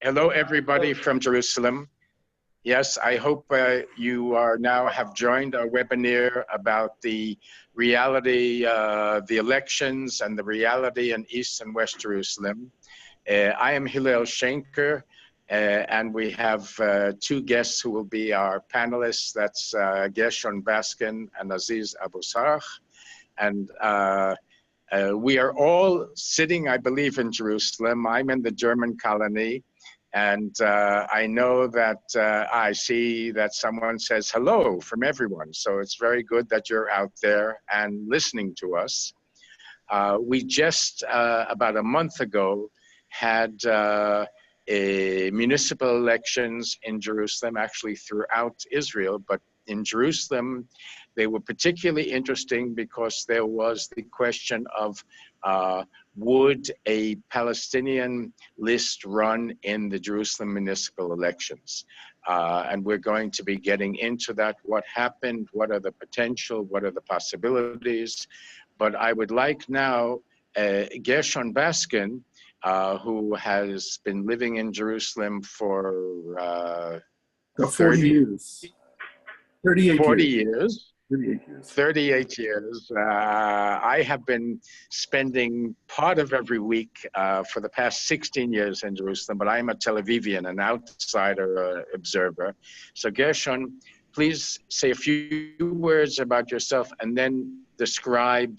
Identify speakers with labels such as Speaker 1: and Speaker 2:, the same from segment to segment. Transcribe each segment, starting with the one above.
Speaker 1: Hello, everybody from Jerusalem. Yes, I hope you are now have joined our webinar about the reality, the elections and the reality in East and West Jerusalem. I am Hillel Schenker, and we have two guests who will be our panelists. That's Gershon Baskin and Aziz Abu Sarh. And we are all sitting, I believe, in Jerusalem. I'm in the German colony. And I know that I see that someone says hello from everyone. So it's very good that you're out there and listening to us. We just, about a month ago, had municipal elections in Jerusalem, actually throughout Israel. But in Jerusalem, they were particularly interesting because there was the question of would a Palestinian list run in the Jerusalem municipal elections? And we're going to be getting into that. What happened? What are the potential? What are the possibilities? But I would like now Gershon Baskin, who has been living in Jerusalem for
Speaker 2: 40 years.
Speaker 1: 40 years.
Speaker 2: 38 years.
Speaker 1: 38 years. I have been spending part of every week for the past 16 years in Jerusalem, but I'm a Tel Avivian, an outsider observer. So Gershon, please say a few words about yourself and then describe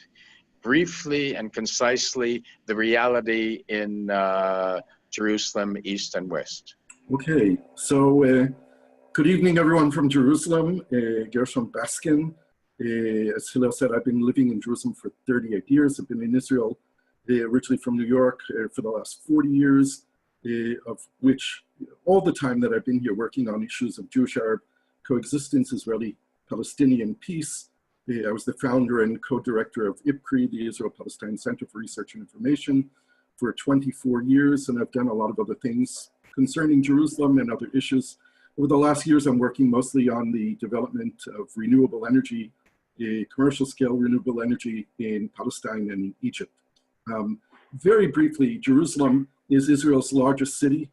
Speaker 1: briefly and concisely the reality in Jerusalem, East and West.
Speaker 2: Okay, so good evening, everyone from Jerusalem. Gershon Baskin. As Hillel said, I've been living in Jerusalem for 38 years. I've been in Israel originally from New York for the last 40 years, of which all the time that I've been here working on issues of Jewish-Arab coexistence, Israeli-Palestinian peace. I was the founder and co-director of IPCRI, the Israel-Palestine Center for Research and Information, for 24 years, and I've done a lot of other things concerning Jerusalem and other issues. Over the last years, I'm working mostly on the development of renewable energy, commercial scale renewable energy in Palestine and Egypt. Very briefly, Jerusalem is Israel's largest city.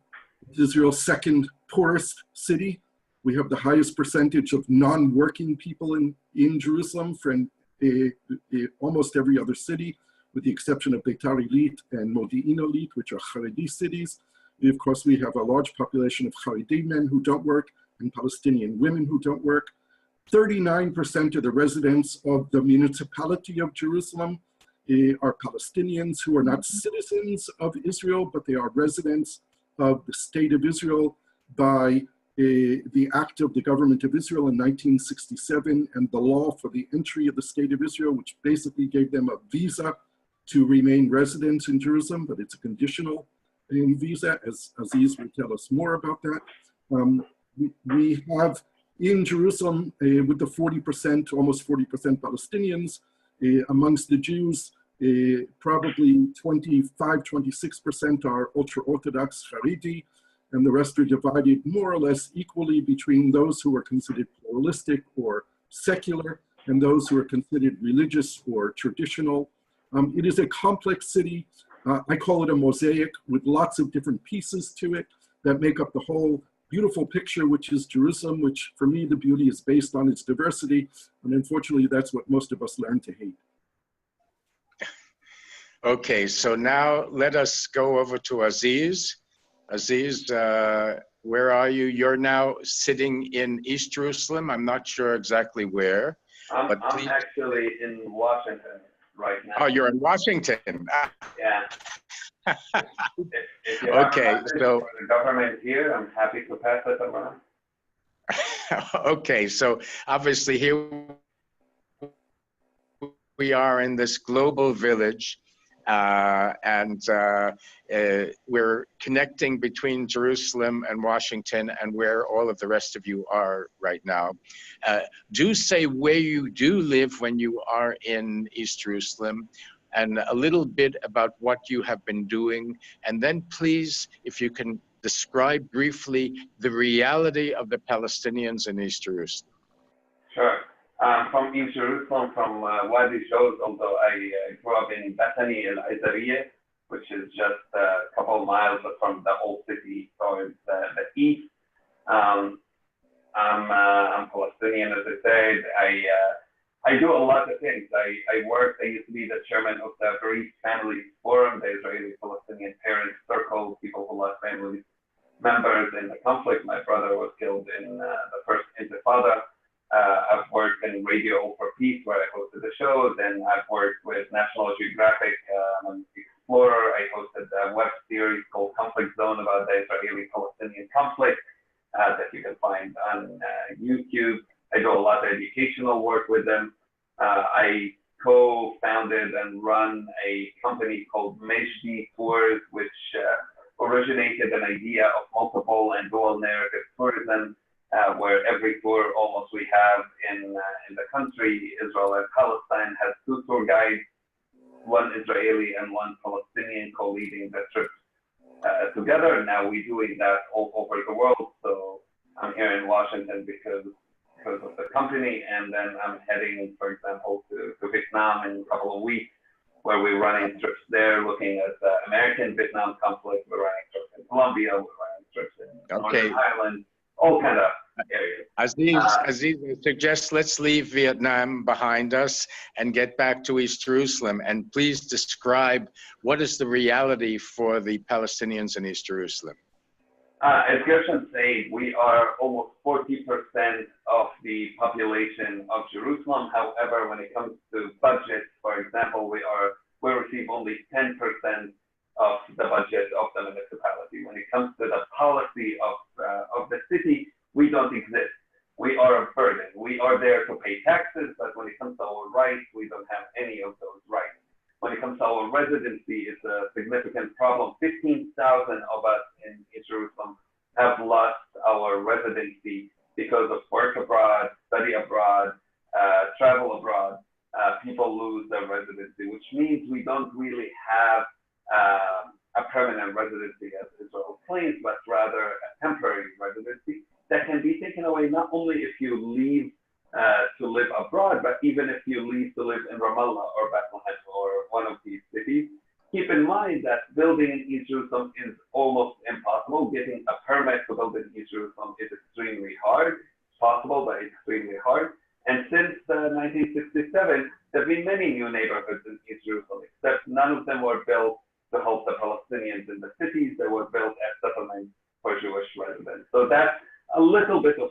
Speaker 2: It's Israel's second poorest city. We have the highest percentage of non-working people in Jerusalem from almost every other city, with the exception of Beitar Illit and Modi'in Illit, which are Haredi cities. Of course, we have a large population of Haredi men who don't work and Palestinian women who don't work. 39% of the residents of the municipality of Jerusalem are Palestinians who are not citizens of Israel, but they are residents of the state of Israel by the act of the government of Israel in 1967 and the law for the entry of the state of Israel, which basically gave them a visa to remain residents in Jerusalem, but it's a conditional visa, as Aziz will tell us more about that. We have in Jerusalem, with the 40%, almost 40% Palestinians, amongst the Jews, probably 25, 26% are ultra-Orthodox Haredi, and the rest are divided more or less equally between those who are considered pluralistic or secular and those who are considered religious or traditional. It is a complex city. I call it a mosaic with lots of different pieces to it that make up the whole beautiful picture, which is Jerusalem, which for me, the beauty is based on its diversity. And unfortunately, that's what most of us learn to hate.
Speaker 1: Okay, so now let us go over to Aziz. Aziz, where are you? You're now sitting in East Jerusalem. I'm not sure exactly where.
Speaker 3: I'm actually in Washington right now.
Speaker 1: Oh, you're in Washington.
Speaker 3: Yeah. If you
Speaker 1: okay, so
Speaker 3: for the government here, I'm happy to pass it around.
Speaker 1: Okay, so obviously here we are in this global village, and we're connecting between Jerusalem and Washington and where all of the rest of you are right now. Do say where you do live when you are in East Jerusalem, and a little bit about what you have been doing. And then please, if you can describe briefly the reality of the Palestinians in East Jerusalem.
Speaker 3: Sure. From East Jerusalem, from Wadi Shows, although I grew up in Bethany El Azarieh, which is just a couple of miles from the old city towards the east. I'm Palestinian, as I said. I do a lot of things. I used to be the chairman of the Bereaved Families Forum, the Israeli-Palestinian Parents Circle, people who lost family members in the conflict. My brother was killed in the first Intifada. I've worked in Radio for Peace, where I hosted the show. Then I've worked with National Geographic, I'm an explorer. I hosted a web series called Conflict Zone about the Israeli-Palestinian conflict that you can find on YouTube. I do a lot of educational work with them. I co-founded and run a company called Mejdi Tours, which originated an idea of multiple and dual narrative tourism, where every tour almost we have in the country, Israel and Palestine, has two tour guides, one Israeli and one Palestinian, co-leading the trip together. Now we're doing that all over the world. So I'm here in Washington because of the company, and then I'm heading, for example, to Vietnam in a couple of weeks, where we're running trips there, looking at the American-Vietnam conflict. We're running trips in Colombia, we're running trips in Northern Ireland, all kind of areas.
Speaker 1: Aziz suggests let's leave Vietnam behind us and get back to East Jerusalem. And please describe what is the reality for the Palestinians in East Jerusalem.
Speaker 3: As Gershon said, we are almost 40% of the population of Jerusalem. However, when it comes to budget, for example, we receive only 10% of the budget of the municipality. When it comes to the policy of the city, we don't exist. We are a burden. We are there to pay taxes, but when it comes to our rights, we don't have any of those rights. When it comes to our residency, it's a significant problem. 15,000 of us in Jerusalem have lost our residency because of work abroad, study abroad, travel abroad. People lose their residency, which means we don't really have a permanent residency as Israel claims, but rather a temporary residency that can be taken away not only if you leave to live abroad, but even if you leave to live in Ramallah or Bethlehem or one of these cities. Keep in mind that building in East Jerusalem is almost impossible. Getting a permit to build in East Jerusalem is extremely hard. It's possible, but extremely hard. And since 1967, there have been many new neighborhoods in East Jerusalem, except none of them were built to help the Palestinians in the cities. They were built as settlements for Jewish residents. So that's a little bit of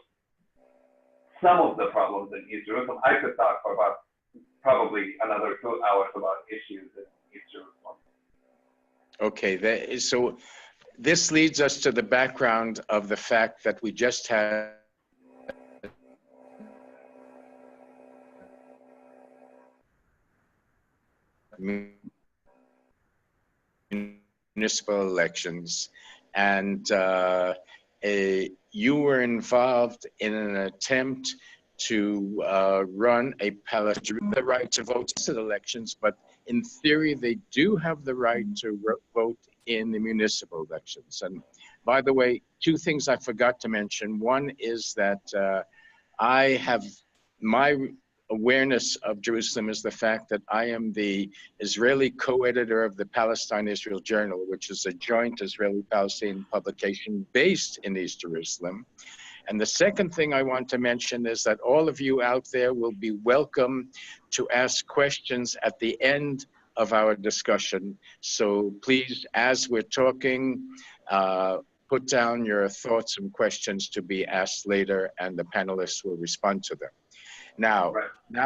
Speaker 3: some of the problems in East Jerusalem. I could talk for about probably another 2 hours about issues in East Jerusalem.
Speaker 1: Okay, so this leads us to the background of the fact that we just had municipal elections, and you were involved in an attempt to run a Palestinian the right to vote in elections, but in theory they do have the right to vote in the municipal elections. And by the way, two things I forgot to mention. One is that I have my awareness of Jerusalem is the fact that I am the Israeli co-editor of the Palestine-Israel Journal, which is a joint Israeli-Palestinian publication based in East Jerusalem. And the second thing I want to mention is that all of you out there will be welcome to ask questions at the end of our discussion. So please, as we're talking, put down your thoughts and questions to be asked later, and the panelists will respond to them. Now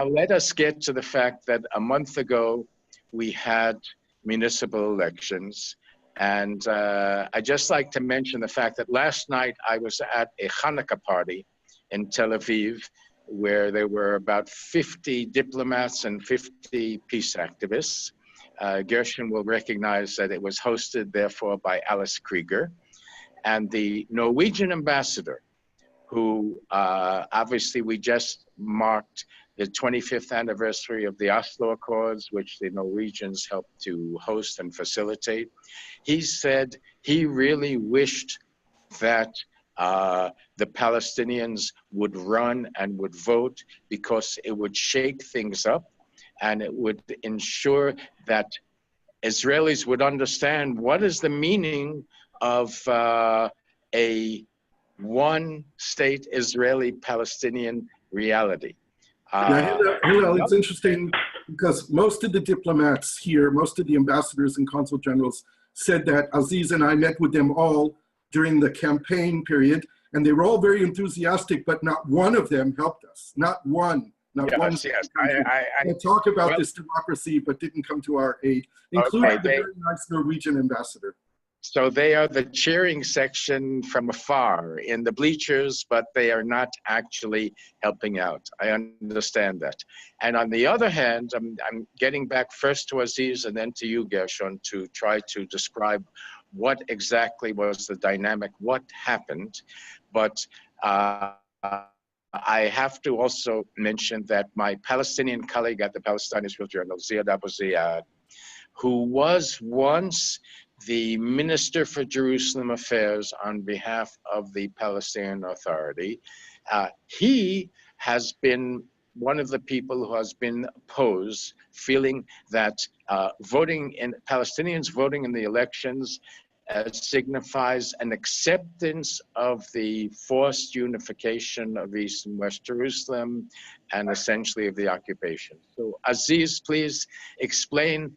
Speaker 1: let us get to the fact that a month ago, we had municipal elections. And I'd just like to mention the fact that last night I was at a Hanukkah party in Tel Aviv, where there were about 50 diplomats and 50 peace activists. Gershon will recognize that it was hosted, therefore, by Alice Krieger. And the Norwegian ambassador, who obviously we just marked the 25th anniversary of the Oslo Accords, which the Norwegians helped to host and facilitate. He said he really wished that the Palestinians would run and would vote because it would shake things up and it would ensure that Israelis would understand what is the meaning of a one-state Israeli-Palestinian reality.
Speaker 2: Hillel, it's interesting because most of the diplomats here, most of the ambassadors and consul generals said that Aziz and I met with them all during the campaign period, and they were all very enthusiastic, but not one of them helped us. Not one. Not one.
Speaker 1: Yes.
Speaker 2: They talk about this democracy, but didn't come to our aid, including the very nice Norwegian ambassador.
Speaker 1: So they are the cheering section from afar in the bleachers, but they are not actually helping out. I understand that. And on the other hand, I'm getting back first to Aziz and then to you, Gershon, to try to describe what exactly was the dynamic, what happened. But I have to also mention that my Palestinian colleague at the Palestinian-Jewish Journal, Ziad Abu Ziyad, who was once the Minister for Jerusalem Affairs on behalf of the Palestinian Authority, he has been one of the people who has been opposed, feeling that Palestinians voting in the elections signifies an acceptance of the forced unification of East and West Jerusalem and essentially of the occupation. So Aziz, please explain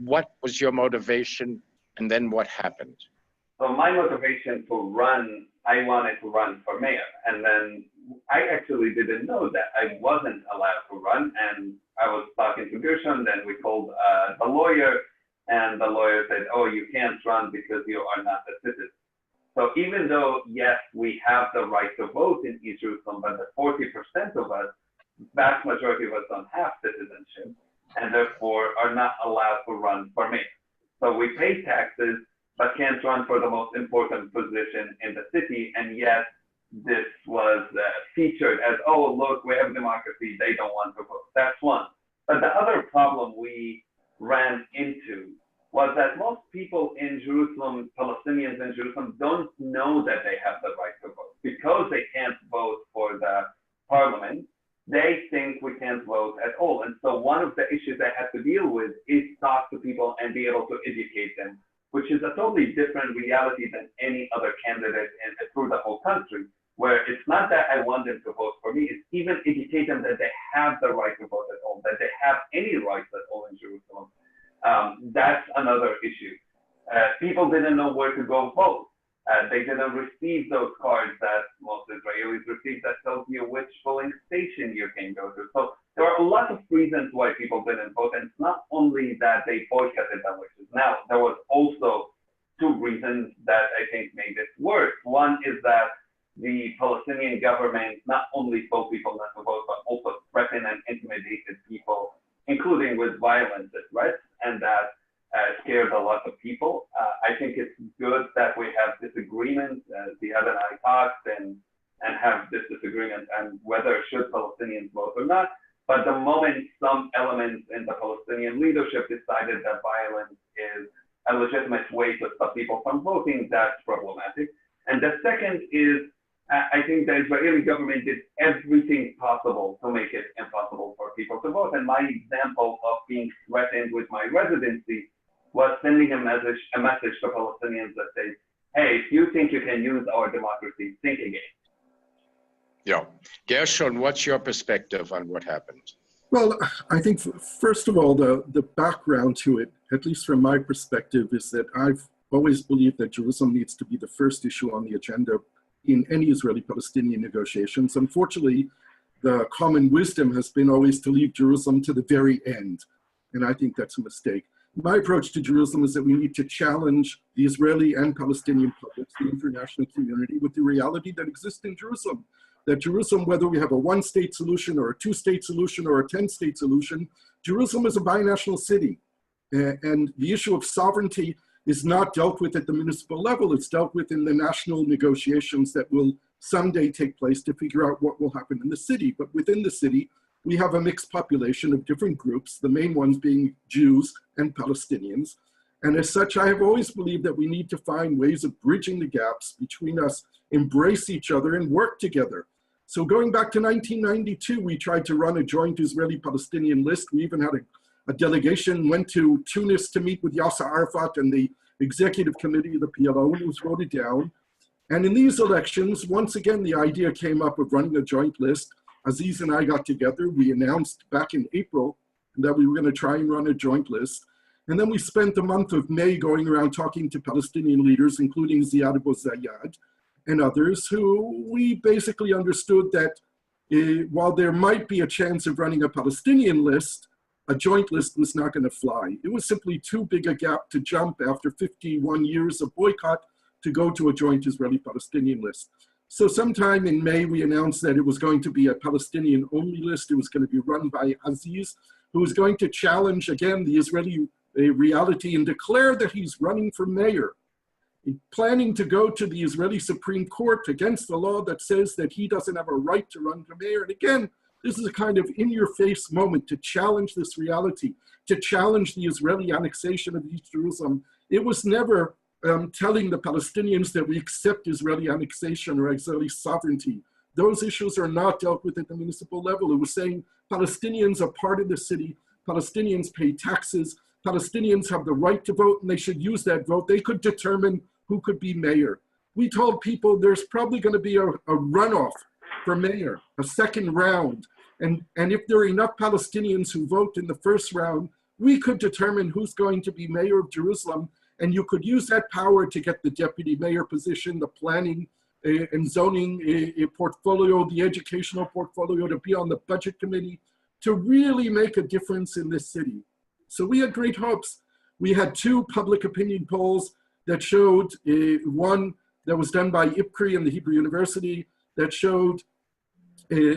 Speaker 1: what was your motivation and then what happened?
Speaker 3: So my motivation to run, I wanted to run for mayor. And then I actually didn't know that I wasn't allowed to run. And I was talking to Gershon, then we called the lawyer, and the lawyer said, oh, you can't run because you are not a citizen. So even though, yes, we have the right to vote in East Jerusalem, but the 40% of us, vast majority of us don't have citizenship, and therefore are not allowed to run for mayor. So we pay taxes, but can't run for the most important position in the city. And yet this was featured as, oh, look, we have democracy, they don't want to vote. That's one. But the other problem we ran into was that most people in Jerusalem, Palestinians in Jerusalem, don't know that they have the right to vote. Because they can't vote for the parliament, they think we can't vote at all. And so one of the issues I had to deal with is talk to people and be able to educate them, which is a totally different reality than any other candidate through the whole country, where it's not that I want them to vote for me, it's even educate them that they have the right to vote at all, that they have any rights at all in Jerusalem. That's another issue. People didn't know where to go vote. They didn't receive those cards that most Israelis receive that tells you which polling station you can go to. So there are a lot of reasons why people didn't vote. And it's not only that they boycotted the elections. Now, there was also two reasons that I think made this worse. One is that the Palestinian government not only told people not to vote, but also threatened and intimidated people, including with violence and threats, and that scared a lot of people. I think it's good that we have disagreements. Ziad and I talked and have this disagreement on whether should Palestinians vote or not. But the moment some elements in the Palestinian leadership decided that violence is a legitimate way to stop people from voting, that's problematic. And the second is, I think the Israeli government did everything possible to make it impossible for people to vote. And my example of being threatened with my residency was sending a message to Palestinians that says, hey, if you think you can use our democracy, think again.
Speaker 1: Yeah. Gershon, what's your perspective on what happened?
Speaker 2: Well, I think, first of all, the background to it, at least from my perspective, is that I've always believed that Jerusalem needs to be the first issue on the agenda in any Israeli-Palestinian negotiations. Unfortunately, the common wisdom has been always to leave Jerusalem to the very end, and I think that's a mistake. My approach to Jerusalem is that we need to challenge the Israeli and Palestinian publics, the international community, with the reality that exists in Jerusalem. That Jerusalem, whether we have a one-state solution or a two-state solution or a 10-state solution, Jerusalem is a binational city. And the issue of sovereignty is not dealt with at the municipal level. It's dealt with in the national negotiations that will someday take place to figure out what will happen in the city. But within the city, we have a mixed population of different groups, the main ones being Jews and Palestinians. And as such, I have always believed that we need to find ways of bridging the gaps between us, embrace each other, and work together. So going back to 1992, we tried to run a joint Israeli-Palestinian list. We even had A delegation went to Tunis to meet with Yasser Arafat and the executive committee of the PLO, and it was voted down. And in these elections, once again, the idea came up of running a joint list. Aziz and I got together. We announced back in April that we were going to try and run a joint list. And then we spent the month of May going around talking to Palestinian leaders, including Ziad Abu Zayyad and others, who we basically understood that while there might be a chance of running a Palestinian list, a joint list was not going to fly. It was simply too big a gap to jump after 51 years of boycott to go to a joint Israeli-Palestinian list. So sometime in May, we announced that it was going to be a Palestinian-only list. It was going to be run by Aziz, who was going to challenge, again, the Israeli reality and declare that he's running for mayor, planning to go to the Israeli Supreme Court against the law that says that he doesn't have a right to run for mayor. And again, this is a kind of in-your-face moment to challenge this reality, to challenge the Israeli annexation of East Jerusalem. It was never telling the Palestinians that we accept Israeli annexation or Israeli sovereignty. Those issues are not dealt with at the municipal level. It was saying Palestinians are part of the city, Palestinians pay taxes, Palestinians have the right to vote, and they should use that vote. They could determine who could be mayor. We told people there's probably going to be a runoff for mayor, a second round. And if there are enough Palestinians who vote in the first round, we could determine who's going to be mayor of Jerusalem. And you could use that power to get the deputy mayor position, the planning and zoning portfolio, the educational portfolio, to be on the budget committee, to really make a difference in this city. So we had great hopes. We had two public opinion polls that showed, one that was done by IPCRI and the Hebrew University, that showed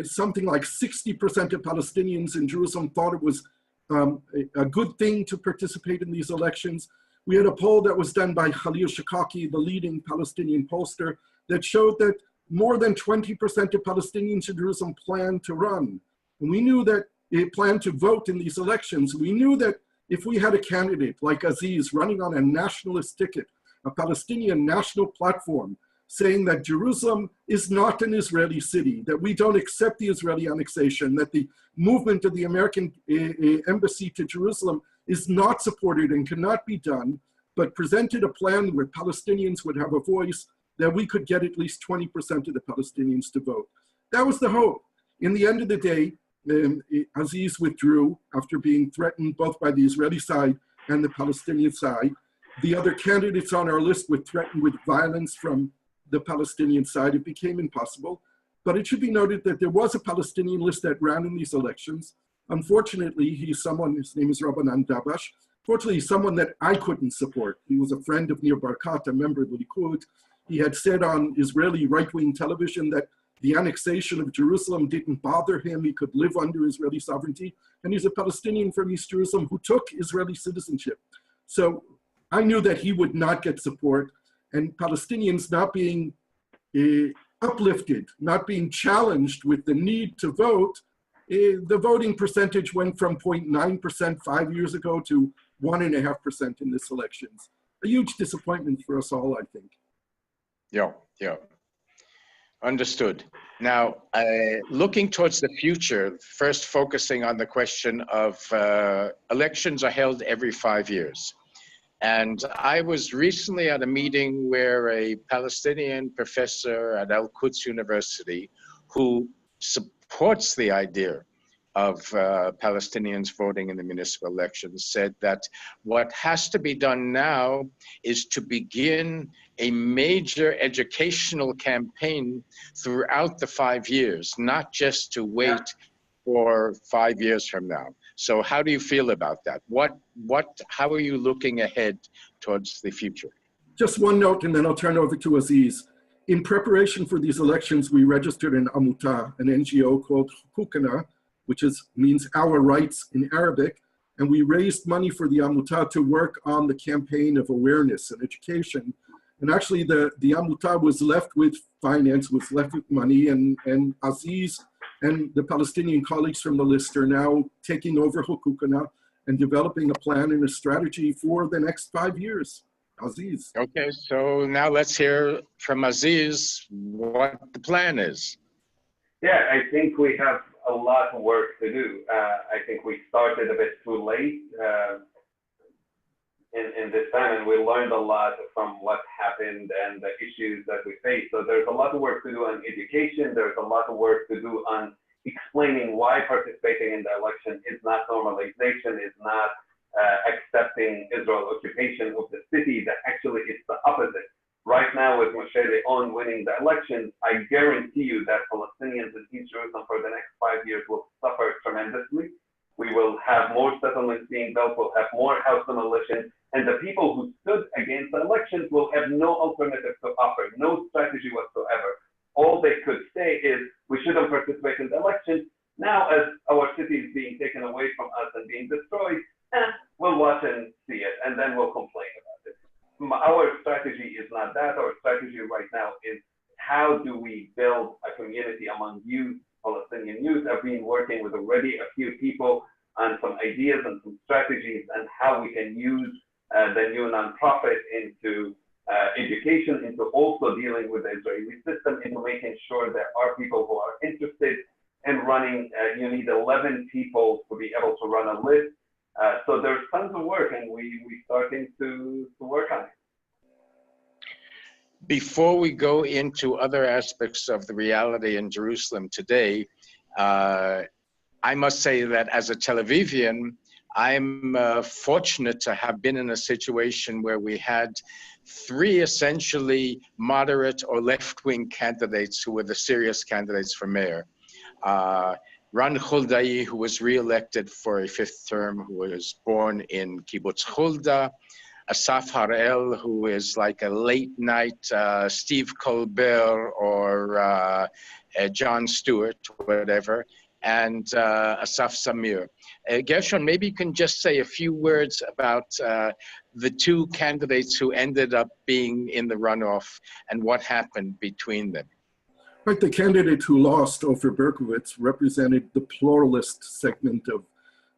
Speaker 2: something like 60% of Palestinians in Jerusalem thought it was a good thing to participate in these elections. We had a poll that was done by Khalil Shikaki, the leading Palestinian pollster, that showed that more than 20% of Palestinians in Jerusalem planned to run. And we knew that it planned to vote in these elections. We knew that if we had a candidate like Aziz running on a nationalist ticket, a Palestinian national platform, saying that Jerusalem is not an Israeli city, that we don't accept the Israeli annexation, that the movement of the American embassy to Jerusalem is not supported and cannot be done, but presented a plan where Palestinians would have a voice, that we could get at least 20% of the Palestinians to vote. That was the hope. In the end of the day, Aziz withdrew after being threatened both by the Israeli side and the Palestinian side. The other candidates on our list were threatened with violence from the Palestinian side. It became impossible. But it should be noted that there was a Palestinian list that ran in these elections. Unfortunately, he's someone, his name is Rabbanan Dabash. Fortunately, he's someone that I couldn't support. He was a friend of Nir Barkat, a member of the Likud. He had said on Israeli right-wing television that the annexation of Jerusalem didn't bother him. He could live under Israeli sovereignty. And he's a Palestinian from East Jerusalem who took Israeli citizenship. So I knew that he would not get support. And Palestinians not being uplifted, not being challenged with the need to vote, the voting percentage went from 0.9% 5 years ago to 1.5% in this elections. A huge disappointment for us all, I think.
Speaker 1: Yeah. Understood. Now, looking towards the future, first focusing on the question of elections are held every 5 years. And I was recently at a meeting where a Palestinian professor at Al-Quds University who supports the idea of Palestinians voting in the municipal elections said that what has to be done now is to begin a major educational campaign throughout the 5 years, not just to wait for 5 years from now. So how do you feel about that? How are you looking ahead towards the future?
Speaker 2: Just one note, and then I'll turn over to Aziz. In preparation for these elections, we registered an Amuta, an NGO called Hukukana, which means our rights in Arabic. And we raised money for the Amuta to work on the campaign of awareness and education. And actually the Amuta was left with finance, was left with money, and Aziz and the Palestinian colleagues from the list are now taking over Hukukana and developing a plan and a strategy for the next 5 years. Aziz.
Speaker 1: Okay, so now let's hear from Aziz what the plan is.
Speaker 3: Yeah, I think we have a lot of work to do. I think we started a bit too late in this time, and we learned a lot from what happened and the issues that we face. So there's a lot of work to do on education. There's a lot of work to do on explaining why participating in the election is not normalization, is not accepting Israel occupation of the city, that actually it's the opposite. Right now, with Moshe Leon winning the election, I guarantee you that Palestinians in East Jerusalem for the next 5 years will suffer tremendously. We will have more settlements being built, we'll have more house demolition, and the people who stood against the elections will have no alternative to offer, no strategy whatsoever. All they could say is, we shouldn't participate in the elections. Now, as our city is being taken away from us and being destroyed, we'll watch and see it, and then we'll complain about it. Our strategy is not that. Our strategy right now is, how do we build a community among youth, Palestinian youth? I've been working with already a few people on some ideas and some strategies and how we can use the new nonprofit into education, into also dealing with the Israeli system, into making sure there are people who are interested in running. You need 11 people to be able to run a list. So there's tons of work, and we're starting to work on it.
Speaker 1: Before we go into other aspects of the reality in Jerusalem today, I must say that as a Tel Avivian, I'm fortunate to have been in a situation where we had 3 essentially moderate or left-wing candidates who were the serious candidates for mayor. Ran Huldai, who was re-elected for a 5th term, who was born in Kibbutz Hulda. Asaf Harel, who is like a late-night Steve Colbert or Jon Stewart, whatever, and Asaf Samir. Gershon, maybe you can just say a few words about the 2 candidates who ended up being in the runoff and what happened between them.
Speaker 2: Right, the candidate who lost, Ofer Berkowitz, represented the pluralist segment of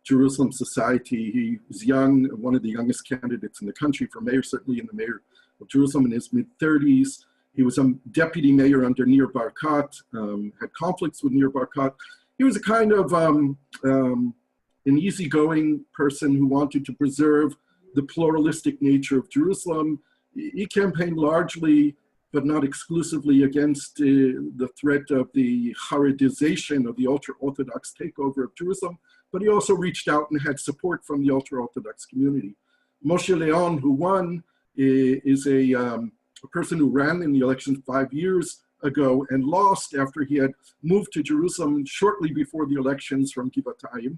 Speaker 2: Jerusalem society. He was young, one of the youngest candidates in the country for mayor, certainly in the mayor of Jerusalem in his mid-30s. He was a deputy mayor under Nir Barkat, had conflicts with Nir Barkat. He was a kind of an easygoing person who wanted to preserve the pluralistic nature of Jerusalem. He campaigned largely, but not exclusively, against the threat of the Haredization of the ultra-Orthodox takeover of Jerusalem, but he also reached out and had support from the ultra-Orthodox community. Moshe Leon, who won, is a person who ran in the election 5 years ago and lost after he had moved to Jerusalem shortly before the elections from Givatayim.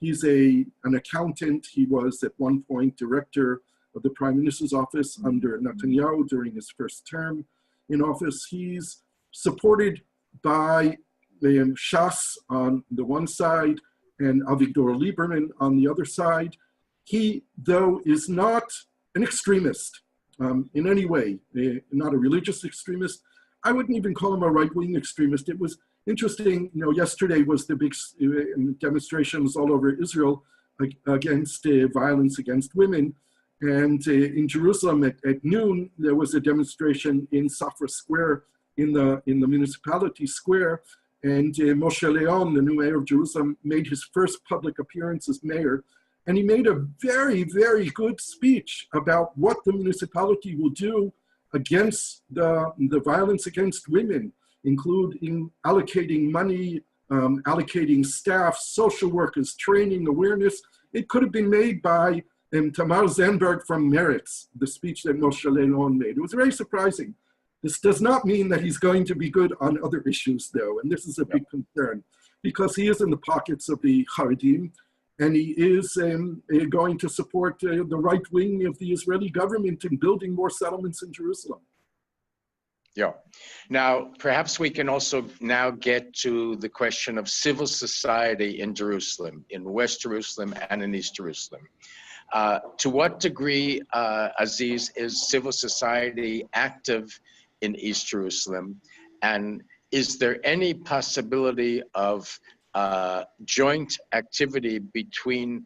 Speaker 2: He's an accountant. He was at one point director of the Prime Minister's office under Netanyahu during his 1st term in office. He's supported by Shas on the one side and Avigdor Lieberman on the other side. He, though, is not an extremist in any way, not a religious extremist. I wouldn't even call him a right-wing extremist. It was interesting, yesterday was the big demonstrations all over Israel against violence against women. And in Jerusalem at noon, there was a demonstration in Safra Square, in the municipality square. And Moshe Leon, the new mayor of Jerusalem, made his first public appearance as mayor. And he made a very, very good speech about what the municipality will do against the violence against women, including allocating money, allocating staff, social workers, training, awareness. It could have been made by Tamar Zenberg from Meretz, the speech that Moshe Leon made. It was very surprising. This does not mean that he's going to be good on other issues, though, and this is a big concern, because he is in the pockets of the Haredim, and he is going to support the right wing of the Israeli government in building more settlements in Jerusalem.
Speaker 1: Yeah. Now, perhaps we can also now get to the question of civil society in Jerusalem, in West Jerusalem and in East Jerusalem. To what degree, Aziz, is civil society active in East Jerusalem? And is there any possibility of joint activity between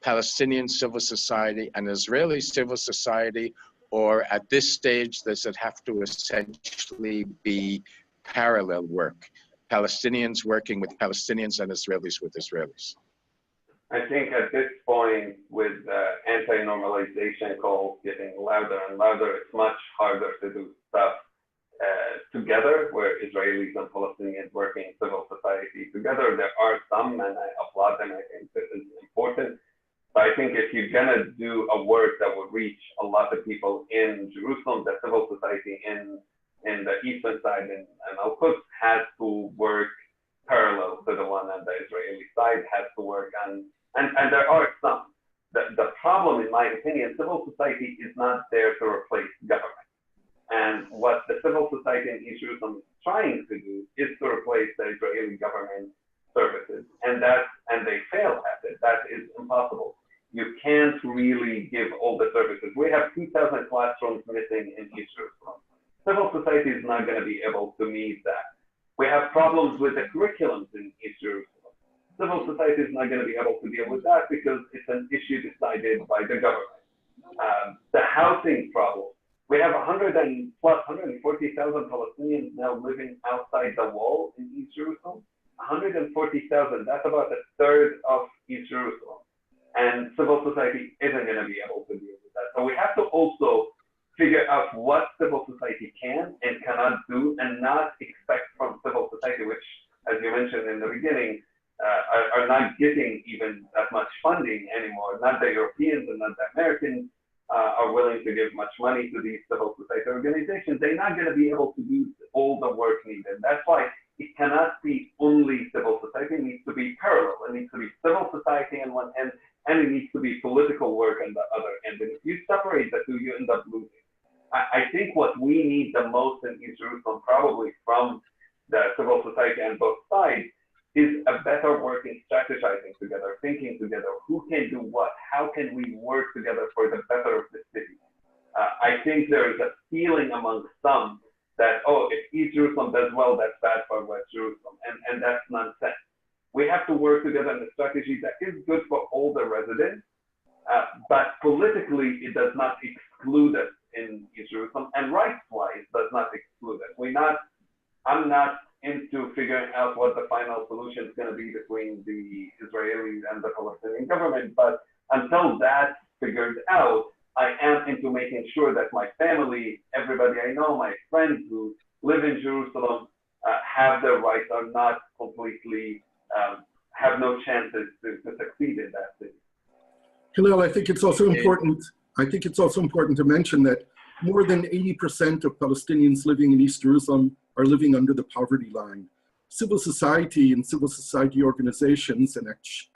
Speaker 1: Palestinian civil society and Israeli civil society, or at this stage does it have to essentially be parallel work, Palestinians working with Palestinians and Israelis with Israelis?
Speaker 3: I think at this point, with anti-normalization calls getting louder and louder, it's much harder to do stuff together, where Israelis and Palestinians working civil society together. There are some, and I applaud them. I think this is important. But I think if you're gonna do a work that would reach a lot of people in Jerusalem, the civil society in the eastern side and Al-Quds has to work parallel to the one on the Israeli side, has to work on, and there are some. The problem, in my opinion, civil society is not there to replace government. And what the civil society in East Jerusalem is trying to do is to replace the Israeli government services. And they fail at it. That is impossible. You can't really give all the services. We have 2,000 classrooms missing in East Jerusalem. Civil society is not going to be able to meet that. We have problems with the curriculums in East Jerusalem. Civil society is not going to be able to deal with that because it's an issue decided by the government. The housing problem. We have 140,000 Palestinians now living outside the wall in East Jerusalem. 140,000, that's about a third of East Jerusalem. And civil society isn't going to be able to deal with that. So we have to also figure out what civil society can and cannot do, and not expect from civil society, which, as you mentioned in the beginning, are not getting even that much funding anymore. Not the Europeans and not the Americans are willing to give much money to these civil society organizations. They're not going to be able to do all the work needed. That's why it cannot be only civil society. It needs to be parallel. It needs to be civil society on one end, and it needs to be political work on the other end. And if you separate the two, you end up losing. I think what we need the most in East Jerusalem, probably from the civil society on both sides, is a better working, strategizing together, thinking together, who can do what, how can we work together for the better of the city. I think there is a feeling among some that, oh, if East Jerusalem does well, that's bad for West Jerusalem, and that's nonsense. We have to work together in a strategy that is good for all the residents, but politically it does not exclude us in East Jerusalem, and rights-wise does not exclude us. I'm not into figuring out what the final solution is going to be between the Israelis and the Palestinian government, but until that's figured out, I am into making sure that my family, everybody I know, my friends who live in Jerusalem, have their rights, are not completely, have no chances to succeed in that city.
Speaker 2: Hillel, I think it's also important to mention that more than 80% of Palestinians living in East Jerusalem are living under the poverty line. Civil society and civil society organizations and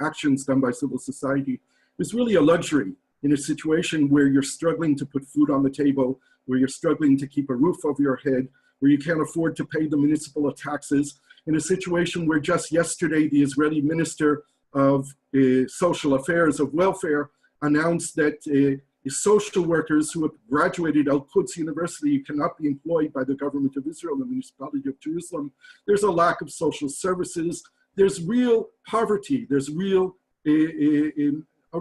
Speaker 2: actions done by civil society is really a luxury in a situation where you're struggling to put food on the table, where you're struggling to keep a roof over your head, where you can't afford to pay the municipal taxes, in a situation where just yesterday the Israeli Minister of Social Affairs, of Welfare, announced that social workers who have graduated Al-Quds University cannot be employed by the government of Israel, the municipality of Jerusalem. There's a lack of social services. There's real poverty. There's a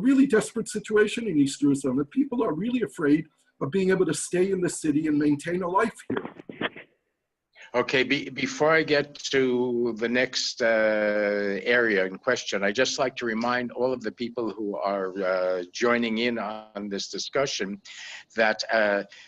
Speaker 2: really desperate situation in East Jerusalem. And people are really afraid of being able to stay in the city and maintain a life here.
Speaker 1: Okay, before I get to the next area in question, I'd just like to remind all of the people who are joining in on this discussion that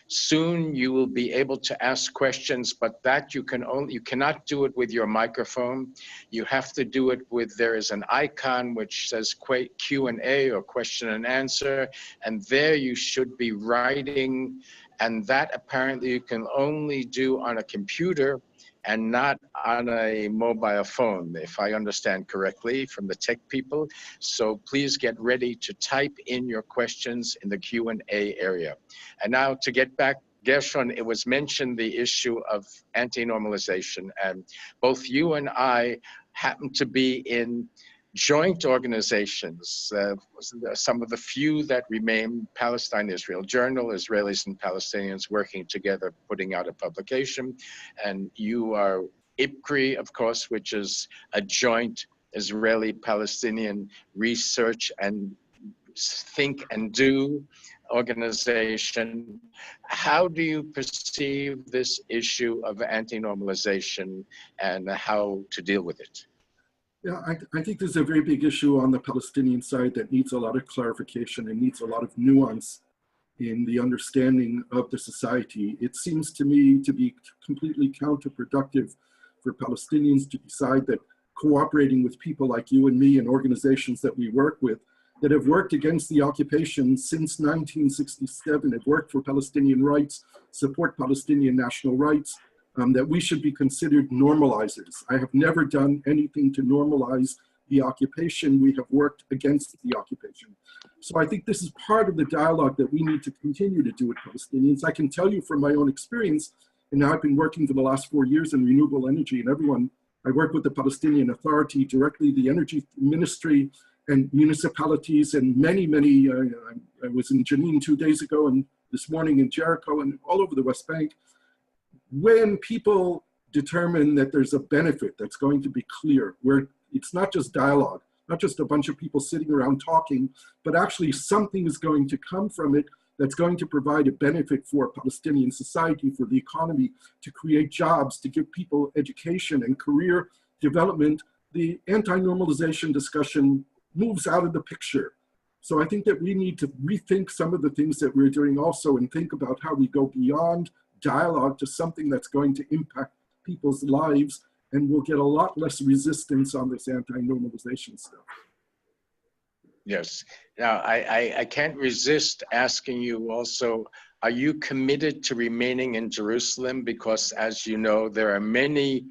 Speaker 1: soon you will be able to ask questions, but that you cannot do it with your microphone. You have to do it there is an icon which says Q&A or question and answer, and there you should be writing. And that apparently you can only do on a computer and not on a mobile phone, if I understand correctly from the tech people. So please get ready to type in your questions in the Q&A area. And now to get back, Gershon, it was mentioned the issue of anti-normalization, and both you and I happen to be in joint organizations, some of the few that remain, Palestine-Israel Journal, Israelis and Palestinians working together, putting out a publication. And you are IPCRI, of course, which is a joint Israeli-Palestinian research and think and do organization. How do you perceive this issue of anti-normalization and how to deal with it?
Speaker 2: Yeah, I think there's a very big issue on the Palestinian side that needs a lot of clarification and needs a lot of nuance in the understanding of the society. It seems to me to be completely counterproductive for Palestinians to decide that cooperating with people like you and me and organizations that we work with that have worked against the occupation since 1967, have worked for Palestinian rights, support Palestinian national rights, that we should be considered normalizers. I have never done anything to normalize the occupation. We have worked against the occupation. So I think this is part of the dialogue that we need to continue to do with Palestinians. I can tell you from my own experience, and now I've been working for the last 4 years in renewable energy, and I work with the Palestinian Authority directly, the Energy Ministry, and municipalities, and many, I was in Jenin 2 days ago, and this morning in Jericho, and all over the West Bank. When people determine that there's a benefit that's going to be clear, where it's not just dialogue, not just a bunch of people sitting around talking, but actually something is going to come from it that's going to provide a benefit for Palestinian society, for the economy, to create jobs, to give people education and career development, the anti-normalization discussion moves out of the picture. So I think that we need to rethink some of the things that we're doing also and think about how we go beyond dialogue to something that's going to impact people's lives, and we'll get a lot less resistance on this anti-normalization stuff.
Speaker 1: Yes. Now, I can't resist asking you also, are you committed to remaining in Jerusalem? Because as you know, there are many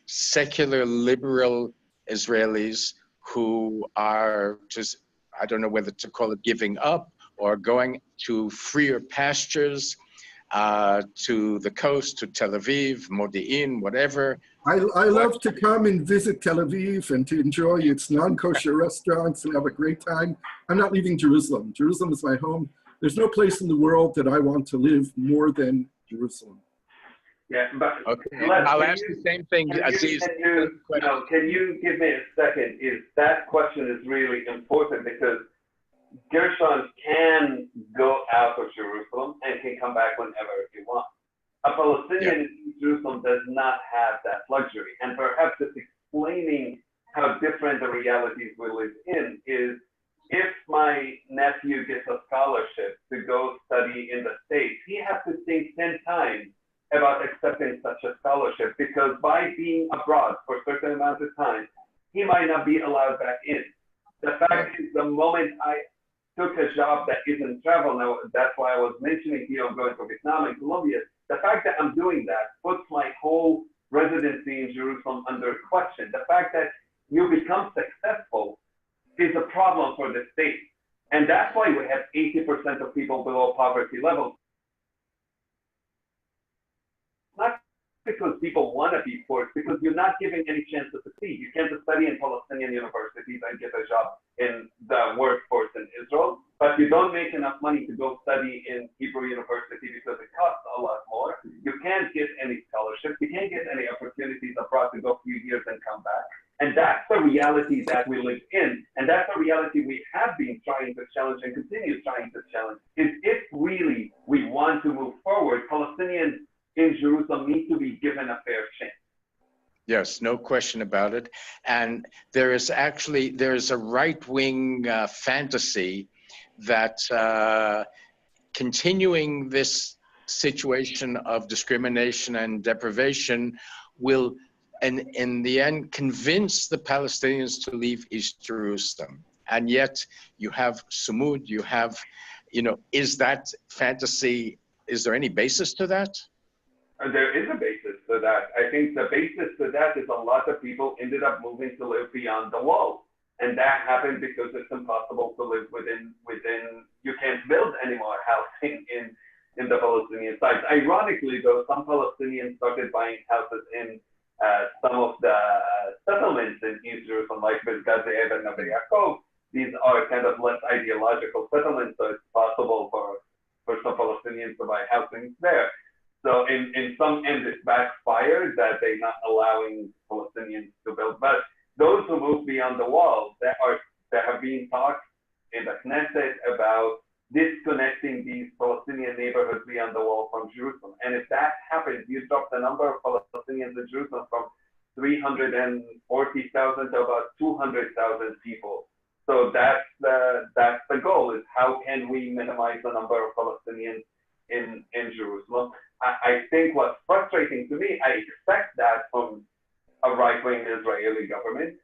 Speaker 1: secular liberal Israelis who are just, I don't know whether to call it giving up or going to freer pastures, to the coast, to Tel Aviv, Modi'in, whatever.
Speaker 2: I love to come and visit Tel Aviv and to enjoy its non-kosher restaurants and have a great time. I'm not leaving Jerusalem. Jerusalem is my home. There's no place in the world that I want to live more than Jerusalem.
Speaker 3: Yeah, but
Speaker 1: okay. I'll ask the same thing, Aziz.
Speaker 3: Can you give me a second? That question is really important because Gershon can go out of Jerusalem and can come back whenever he wants. A Palestinian in Jerusalem does not have that luxury. And perhaps it's explaining how different the realities we live in is if my nephew gets a scholarship to go study in the States, he has to think 10 times about accepting such a scholarship because by being abroad for a certain amount of time, he might not be allowed back in. The fact is the moment I took a job that isn't travel, now that's why I was mentioning here I'm going to Vietnam and Colombia. The fact that I'm doing that puts my whole residency in Jerusalem under question. The fact that you become successful is a problem for the state. And that's why we have 80% of people below poverty level. Not because people want to be poor, it's because you're not giving any chance to succeed. You can't study in Palestinian universities and get a job in the workforce in Israel, but you don't make enough money to go study in Hebrew University because it costs a lot more. You can't get any scholarships. You can't get any opportunities abroad to go a few years and come back. And that's the reality that we live in. And that's the reality we have been trying to challenge and continue trying to challenge, is if really we want to move forward, Palestinians in Jerusalem need to be given a fair chance.
Speaker 1: Yes, no question about it. And there's a right-wing fantasy that continuing this situation of discrimination and deprivation will, in the end, convince the Palestinians to leave East Jerusalem. And yet you have Sumud, you have, is that fantasy, is there any basis to that?
Speaker 3: There is a basis to that. I think the basis to that is a lot of people ended up moving to live beyond the wall. And that happened because it's impossible to live within, you can't build any more housing in the Palestinian sites. Ironically though, some Palestinians started buying houses in some of the settlements in East Jerusalem, like Bezgat Ze'ev and Neve Yaakov. These are kind of less ideological settlements, so it's possible for some Palestinians to buy housing there. So in some ends, it backfired that they're not allowing Palestinians to build. But those who move beyond the wall, there have been talks in the Knesset about disconnecting these Palestinian neighborhoods beyond the wall from Jerusalem. And if that happens, you drop the number of Palestinians in Jerusalem from 340,000 to about 200,000 people. So that's the goal, is how can we minimize the number of Palestinians in Jerusalem. I think what's frustrating to me, I expect that from a right-wing Israeli government.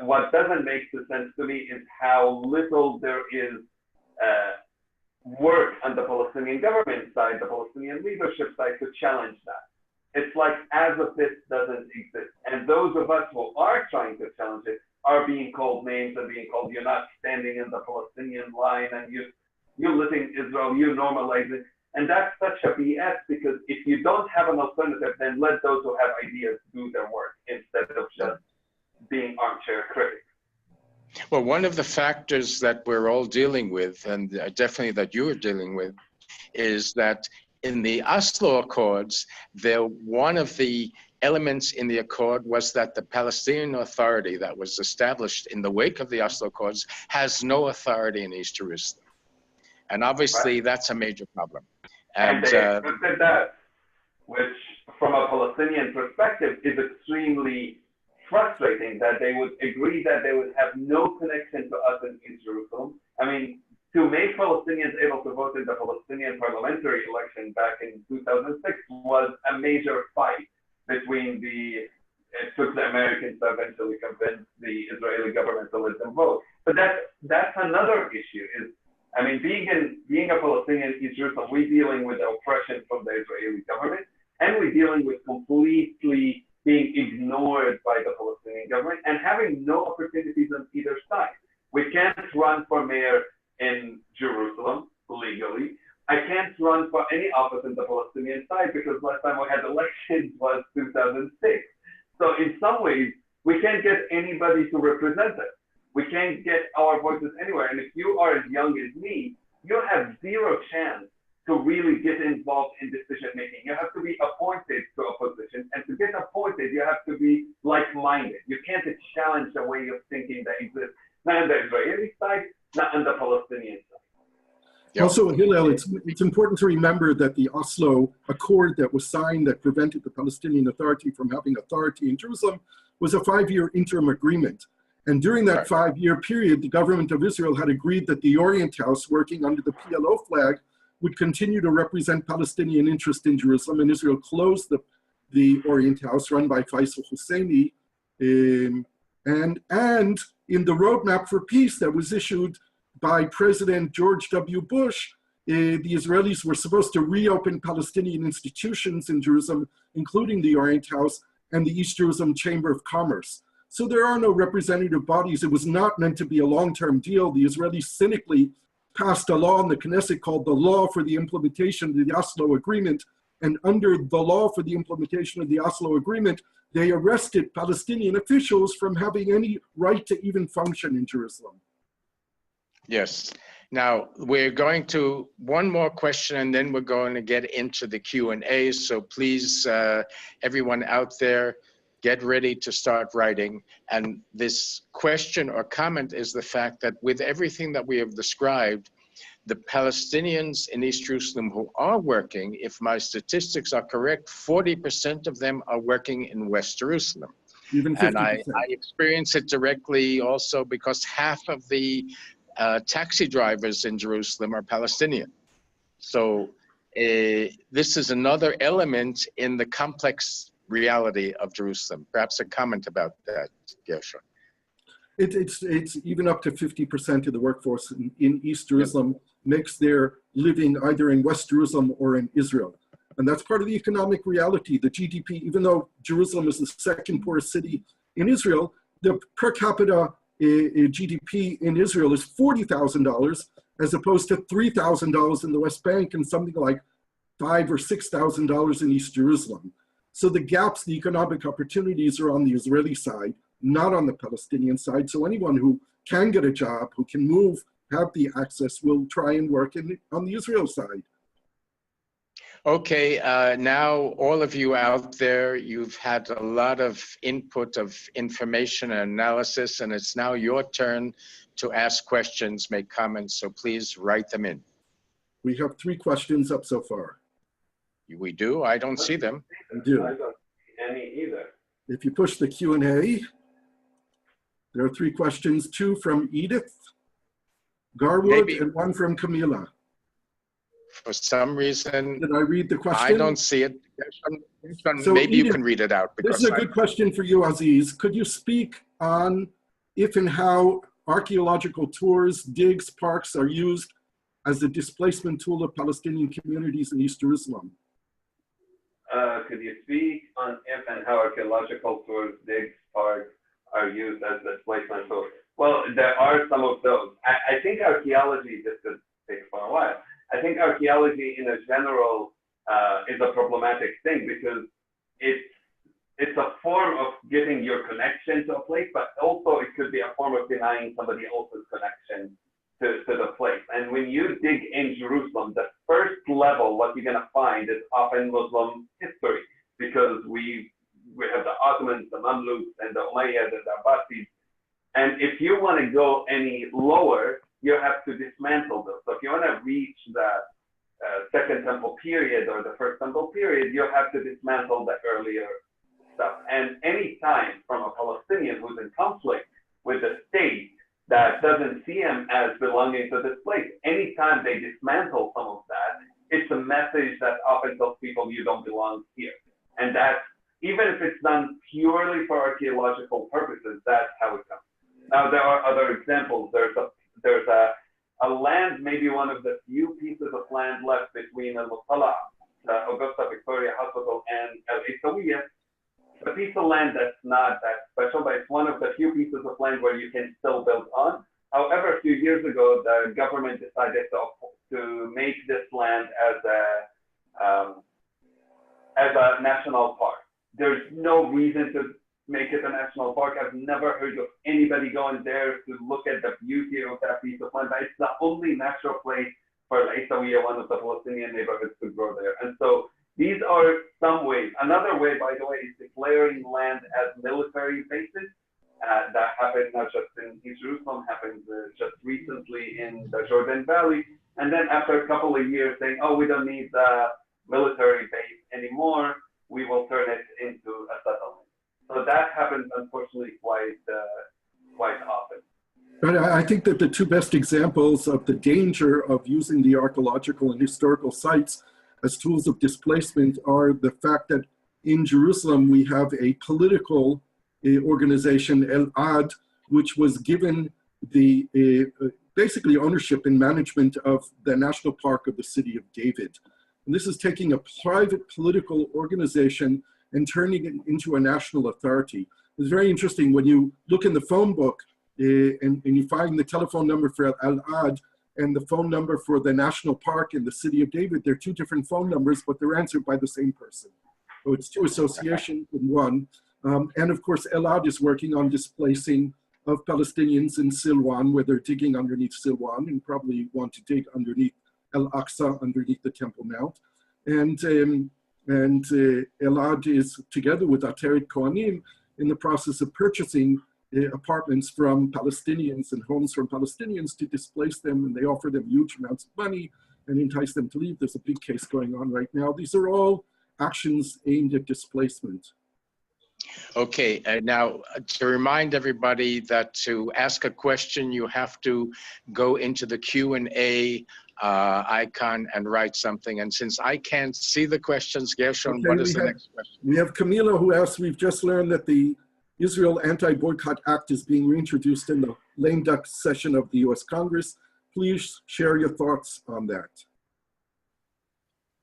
Speaker 3: What doesn't make sense to me is how little there is work on the Palestinian government side, the Palestinian leadership side, to challenge that. It's like as if this doesn't exist. And those of us who are trying to challenge it are being called names and being called, you're not standing in the Palestinian line, and you're living Israel, you normalize it. And that's such a BS, because if you don't have an alternative, then let those who have ideas do their work instead of just being armchair critics.
Speaker 1: Well, one of the factors that we're all dealing with, and definitely that you are dealing with, is that in the Oslo Accords, one of the elements in the accord was that the Palestinian Authority that was established in the wake of the Oslo Accords has no authority in East Jerusalem. And obviously that's a major problem.
Speaker 3: And they accepted that, which from a Palestinian perspective is extremely frustrating, that they would agree that they would have no connection to us in East Jerusalem. I mean, to make Palestinians able to vote in the Palestinian parliamentary election back in 2006 was a major fight between it took the Americans to eventually convince the Israeli government to let them vote. But that's another issue, is, I mean, being a Palestinian in East Jerusalem, we're dealing with oppression from the Israeli government, and we're dealing with completely being ignored by the Palestinian government and having no opportunities on either side. We can't run for mayor in Jerusalem legally. I can't run for any office in the Palestinian side because last time we had elections was 2006. So in some ways, we can't get anybody to represent us. We can't get our voices anywhere. And if you are as young as me, you have zero chance to really get involved in decision making. You have to be appointed to a position, and to get appointed, you have to be like-minded. You can't challenge the way of thinking that exists, not on the Israeli side, not on the Palestinian side.
Speaker 2: Also, Hillel, it's important to remember that the Oslo Accord that was signed that prevented the Palestinian Authority from having authority in Jerusalem was a 5-year interim agreement. And during that 5-year period, the government of Israel had agreed that the Orient House, working under the PLO flag, would continue to represent Palestinian interest in Jerusalem, and Israel closed the Orient House run by Faisal Husseini. And in the roadmap for peace that was issued by President George W. Bush, the Israelis were supposed to reopen Palestinian institutions in Jerusalem, including the Orient House and the East Jerusalem Chamber of Commerce. So there are no representative bodies. It was not meant to be a long-term deal. The Israelis cynically passed a law in the Knesset called the Law for the Implementation of the Oslo Agreement. And under the law for the implementation of the Oslo Agreement, they arrested Palestinian officials from having any right to even function in Jerusalem.
Speaker 1: Yes. Now, we're going to one more question, and then we're going to get into the Q&A. So please, everyone out there, get ready to start writing. And this question or comment is the fact that with everything that we have described, the Palestinians in East Jerusalem who are working, if my statistics are correct, 40% of them are working in West Jerusalem.
Speaker 2: Even 50%.
Speaker 1: And I experience it directly also because half of the taxi drivers in Jerusalem are Palestinian. So this is another element in the complex reality of Jerusalem. Perhaps a comment about that, Gershon.
Speaker 2: It's even up to 50% of the workforce in East Jerusalem makes their living either in West Jerusalem or in Israel. And that's part of the economic reality. The GDP, even though Jerusalem is the second poorest city in Israel, the per capita GDP in Israel is $40,000 as opposed to $3,000 in the West Bank and something like $5,000 or $6,000 in East Jerusalem. So the gaps, the economic opportunities are on the Israeli side, not on the Palestinian side. So anyone who can get a job, who can move, have the access, will try and work on the Israel side.
Speaker 1: Okay, now all of you out there, you've had a lot of input of information and analysis, and it's now your turn to ask questions, make comments, so please write them in.
Speaker 2: We have 3 questions up so far.
Speaker 1: We do? I don't see them.
Speaker 2: We do.
Speaker 3: I don't see any either.
Speaker 2: If you push the Q&A, there are 3 questions, 2 from Edith Garwood and 1 from Camila.
Speaker 1: For some reason,
Speaker 2: Did I read the question?
Speaker 1: I don't see it.
Speaker 2: So
Speaker 1: maybe
Speaker 2: Edith,
Speaker 1: you can read it out.
Speaker 2: This is a good question for you, Aziz. Could you speak on if and how archaeological tours, digs, parks are used as a displacement tool of Palestinian communities in East Jerusalem?
Speaker 3: Could you speak on if and how archaeological tours, digs, parks are used as displacement tools? Well, there are some of those. I think archaeology, this could take for a while. I think archaeology in a general is a problematic thing because it's a form of getting your connection to a place, but also it could be a form of denying somebody else's connection to the place. And when you dig in Jerusalem, the first level, what you're gonna find is often Muslim history, because we have the Ottomans, the Mamluks, and the Umayyads, and the Abbasids. And if you wanna go any lower, you have to dismantle those. So if you wanna reach the Second Temple period or the First Temple period, you have to dismantle the earlier stuff. And any time from a Palestinian who's in conflict with the state that doesn't see him as belonging to this place, anytime they dismantle some of that, it's a message that often tells people you don't belong here. And that's, even if it's done purely for archaeological purposes, that's how it comes. Now, there are other examples. There's a land, maybe one of the few pieces of land left between Al-Mutala, the Augusta Victoria Hospital, and Al-Isawiya, a piece of land that's not that special, but it's one of the few pieces of land where you can still build on. However, a few years ago, the government decided to make this land as a national park. There's no reason to make it a national park. I've never heard of anybody going there to look at the beauty of that piece of land, but it's the only natural place for Al-Isawiya, one of the Palestinian neighborhoods, to grow there. And so these are some ways. Another way, by the way, is declaring land as military bases. That happened not just in East Jerusalem, happened just recently in the Jordan Valley. And then after a couple of years saying, oh, we don't need the military base anymore, we will turn it into a settlement. So that happens, unfortunately, quite often.
Speaker 2: But I think that the 2 best examples of the danger of using the archaeological and historical sites as tools of displacement are the fact that in Jerusalem we have a political organization, Al-Quds, which was given the basically ownership and management of the national park of the city of David. And this is taking a private political organization and turning it into a national authority. It's very interesting when you look in the phone book and you find the telephone number for Al-Quds and the phone number for the national park in the city of David. They're 2 different phone numbers, but they're answered by the same person. So it's 2 associations in one. And of course, Al-Quds is working on displacing of Palestinians in Silwan, where they're digging underneath Silwan and probably want to dig underneath Al-Aqsa, underneath the Temple Mount. And Al-Quds is, together with Ateret Kohanim, in the process of purchasing apartments from Palestinians and homes from Palestinians to displace them, and they offer them huge amounts of money and entice them to leave. There's a big case going on right now. These are all actions aimed at displacement.
Speaker 1: Okay, now to remind everybody that to ask a question, you have to go into the Q&A icon and write something. And since I can't see the questions, Gershon, what is the next question?
Speaker 2: We have Camila who asks, we've just learned that the Israel Anti-Boycott Act is being reintroduced in the lame duck session of the US Congress. Please share your thoughts on that.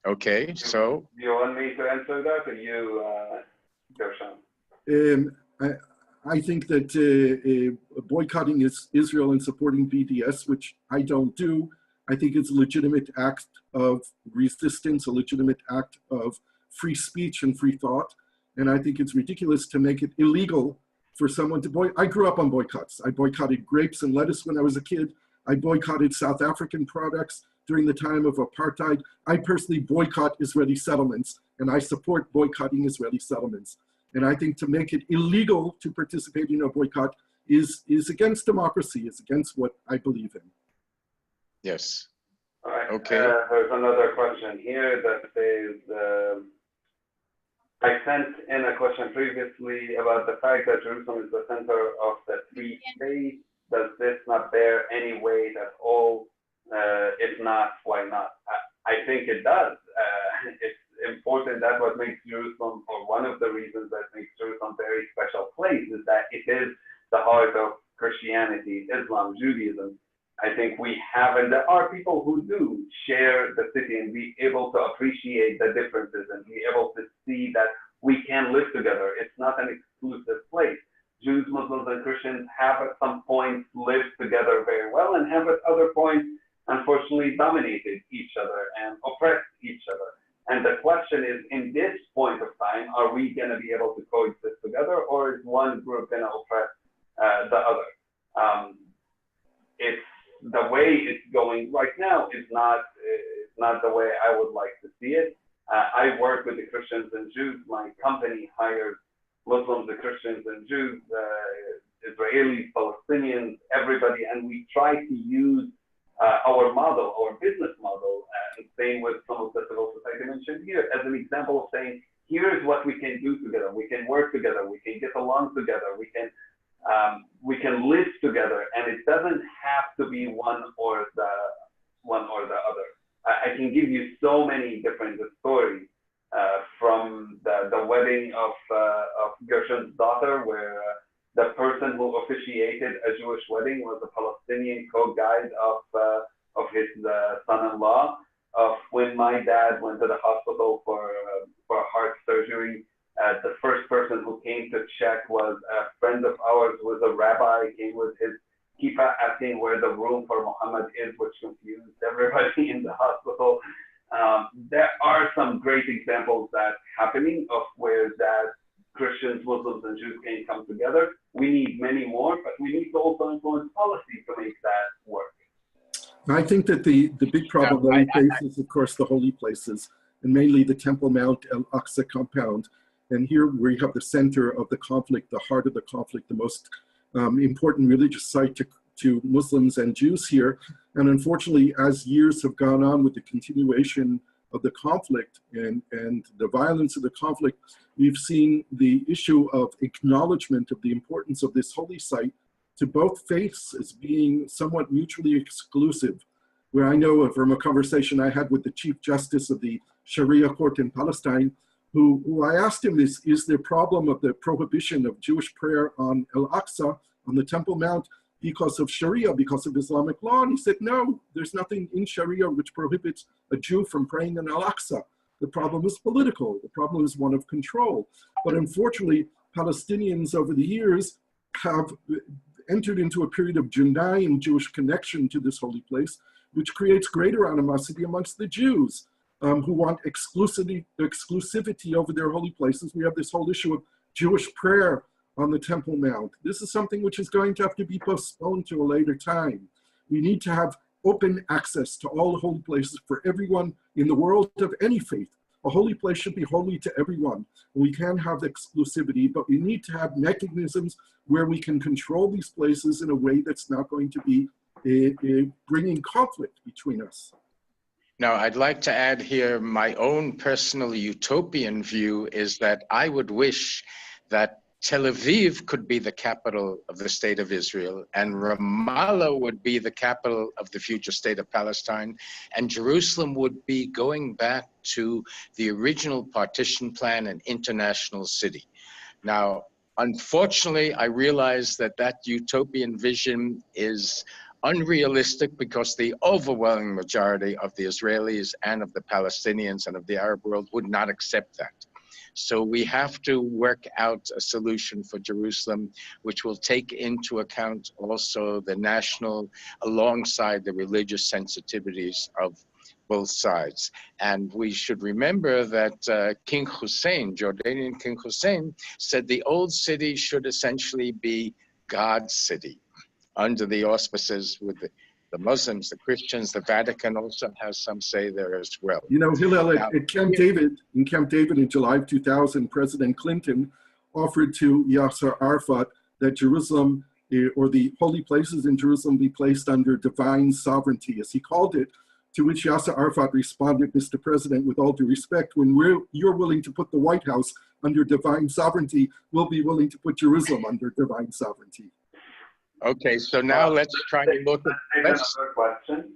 Speaker 1: Okay, so.
Speaker 3: Do you want me to answer that, or you, Gershon?
Speaker 2: I think that boycotting Israel and supporting BDS, which I don't do, I think it's a legitimate act of resistance, a legitimate act of free speech and free thought. And I think it's ridiculous to make it illegal for someone to boycott. I grew up on boycotts. I boycotted grapes and lettuce when I was a kid. I boycotted South African products during the time of apartheid. I personally boycott Israeli settlements, and I support boycotting Israeli settlements. And I think to make it illegal to participate in a boycott is against democracy, is against what I believe in.
Speaker 1: Yes.
Speaker 3: All right.
Speaker 1: Okay.
Speaker 3: There's another question here that says, I sent in a question previously about the fact that Jerusalem is the center of the three states. Does this not bear any weight at all? If not, why not? I think it does. It's important. That's what makes Jerusalem, or one of the reasons that makes Jerusalem a very special place, is that it is the heart of Christianity, Islam, Judaism. I think we have, and there are people who do share the city and be able to appreciate the differences and be able to see that we can live together. It's not an exclusive place. Jews, Muslims, and Christians have at some point lived together very well and have at other points, unfortunately, dominated each other and oppressed each other. And the question is, in this point of time, are we going to be able to coexist together, or is one group going to oppress the other? It's the way it's going right now is not the way I would like to see it. I work with the Christians and Jews. My company hires Muslims, the Christians and Jews, Israelis, Palestinians, everybody, and we try to use our model, our business model, and same with some of the civil society mentioned here, as an example of saying, here's what we can do together. We can work together. We can get along together. We can live together, and it doesn't have to be one or the other. I can give you so many different stories from the wedding of Gershon's daughter, where the person who officiated a Jewish wedding was a Palestinian co-guide of his son-in-law. Of when my dad went to the hospital for heart surgery, the first person who came to check was a friend of ours, who was a rabbi, came with his kippah, asking where the room for Muhammad is, which confused everybody in the hospital. There are some great examples that's happening of where that Christians, Muslims, and Jews can come together. We need many more, but we need to also influence policy to make that work.
Speaker 2: I think that the big problem that we face is, of course, the holy places, and mainly the Temple Mount, Al-Aqsa compound. And here we have the center of the conflict, the heart of the conflict, the most important religious site to Muslims and Jews here. And unfortunately, as years have gone on with the continuation of the conflict and the violence of the conflict, we've seen the issue of acknowledgement of the importance of this holy site to both faiths as being somewhat mutually exclusive. Where I know from a conversation I had with the Chief Justice of the Sharia court in Palestine, who I asked him, is there a problem of the prohibition of Jewish prayer on Al-Aqsa, on the Temple Mount, because of Sharia, because of Islamic law? And he said, no, there's nothing in Sharia which prohibits a Jew from praying on Al-Aqsa. The problem is political. The problem is one of control. But unfortunately, Palestinians over the years have entered into a period of denying Jewish connection to this holy place, which creates greater animosity amongst the Jews who want exclusivity over their holy places. We have this whole issue of Jewish prayer on the Temple Mount. This is something which is going to have to be postponed to a later time. We need to have open access to all the holy places for everyone in the world of any faith. A holy place should be holy to everyone. We can have exclusivity, but we need to have mechanisms where we can control these places in a way that's not going to be bringing conflict between us.
Speaker 1: Now, I'd like to add here my own personal utopian view is that I would wish that Tel Aviv could be the capital of the state of Israel, and Ramallah would be the capital of the future state of Palestine, and Jerusalem would be going back to the original partition plan and international city. Now, unfortunately, I realize that utopian vision is unrealistic because the overwhelming majority of the Israelis and of the Palestinians and of the Arab world would not accept that. So we have to work out a solution for Jerusalem, which will take into account also the national, alongside the religious sensitivities of both sides. And we should remember that King Hussein, Jordanian King Hussein, said the old city should essentially be God's city, under the auspices with the Muslims, the Christians. The Vatican also has some say there as well.
Speaker 2: You know, Hillel, at Camp David, in July of 2000, President Clinton offered to Yasser Arafat that Jerusalem, or the holy places in Jerusalem, be placed under divine sovereignty, as he called it, To which Yasser Arafat responded, Mr. President, with all due respect, when you're willing to put the White House under divine sovereignty, we'll be willing to put Jerusalem under divine sovereignty.
Speaker 1: Okay, so now let's try to look at
Speaker 3: another question.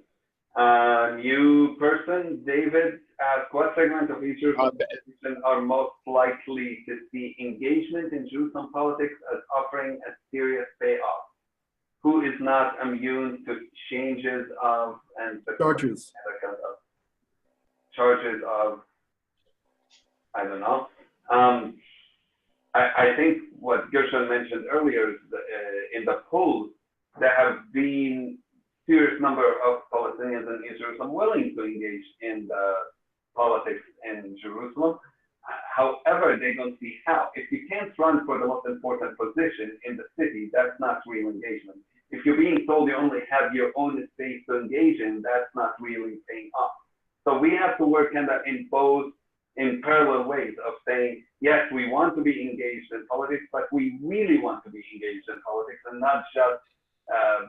Speaker 3: New person, David, asked what segment of Israel are most likely to see engagement in Jerusalem politics as offering a serious payoff? Who is not immune to changes of and
Speaker 2: charges
Speaker 3: of, I don't know. I think what Gershon mentioned earlier is in the polls, there have been serious number of Palestinians in Jerusalem willing to engage in the politics in Jerusalem. However, they don't see how. If you can't run for the most important position in the city, that's not real engagement. If you're being told you only have your own space to engage in, that's not really paying off. So we have to work in both, in parallel ways of saying, yes, we want to be engaged in politics, but we really want to be engaged in politics and not just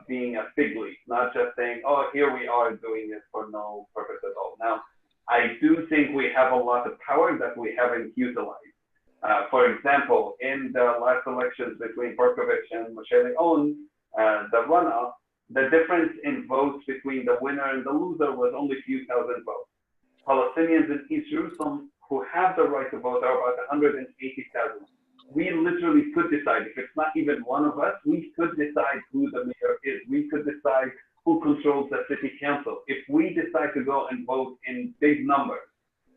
Speaker 3: being a fig leaf, not just saying, oh, here we are doing it for no purpose at all. Now, I do think we have a lot of power that we haven't utilized. For example, in the last elections between Berkovich and Moshe Leon, the runoff, the difference in votes between the winner and the loser was only a few thousand votes. Palestinians in East Jerusalem who have the right to vote are about 180,000. We literally could decide, if it's not even one of us, we could decide who the mayor is. We could decide who controls the city council. If we decide to go and vote in big numbers,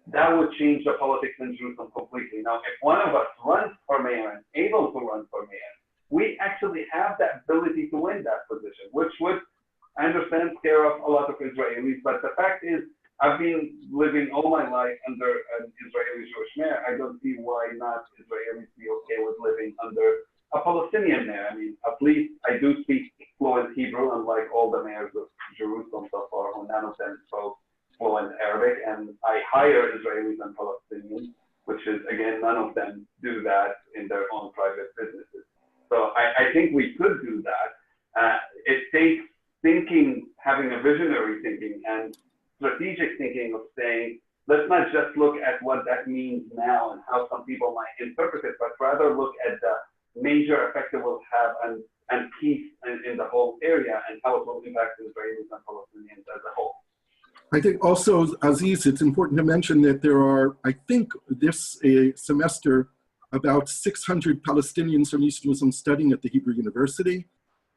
Speaker 3: that would change the politics in Jerusalem completely. Now, if one of us runs for mayor and able to run for mayor, we actually have that ability to win that position, which would, I understand, scare off a lot of Israelis. But the fact is, I've been living all my life under an Israeli Jewish mayor. I don't see why not Israelis be okay with living under a Palestinian mayor. I mean, at least I do speak fluent Hebrew, unlike all the mayors of Jerusalem so far, who none of them spoke fluent Arabic. And I hire Israelis and Palestinians, which is, again, none of them do that in their own private businesses. So I think we could do that. It takes thinking, having a visionary thinking and strategic thinking of saying, let's not just look at what that means now and how some people might interpret it, but rather look at the major effect it will have and peace in the whole area and how it will impact Israelis and Palestinians as a whole.
Speaker 2: I think also, Aziz, it's important to mention that there are, I think this semester, about 600 Palestinians from East Jerusalem studying at the Hebrew University.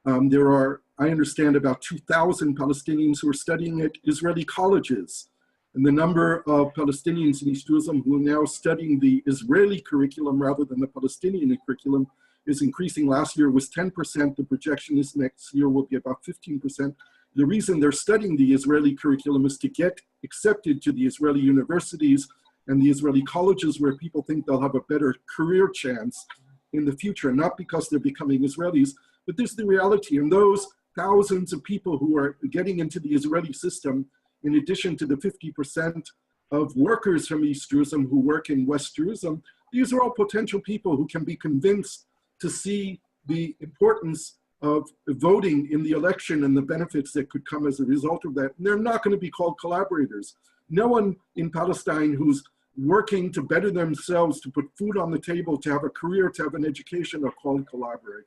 Speaker 2: There are, I understand, about 2,000 Palestinians who are studying at Israeli colleges. And the number of Palestinians in East Jerusalem who are now studying the Israeli curriculum rather than the Palestinian curriculum is increasing. Last year was 10%. The projection is next year will be about 15%. The reason they're studying the Israeli curriculum is to get accepted to the Israeli universities and the Israeli colleges where people think they'll have a better career chance in the future, not because they're becoming Israelis, but this is the reality. And those thousands of people who are getting into the Israeli system, in addition to the 50% of workers from East Jerusalem who work in West Jerusalem, these are all potential people who can be convinced to see the importance of voting in the election and the benefits that could come as a result of that. And they're not going to be called collaborators. No one in Palestine who's working to better themselves, to put food on the table, to have a career, to have an education are called collaborators.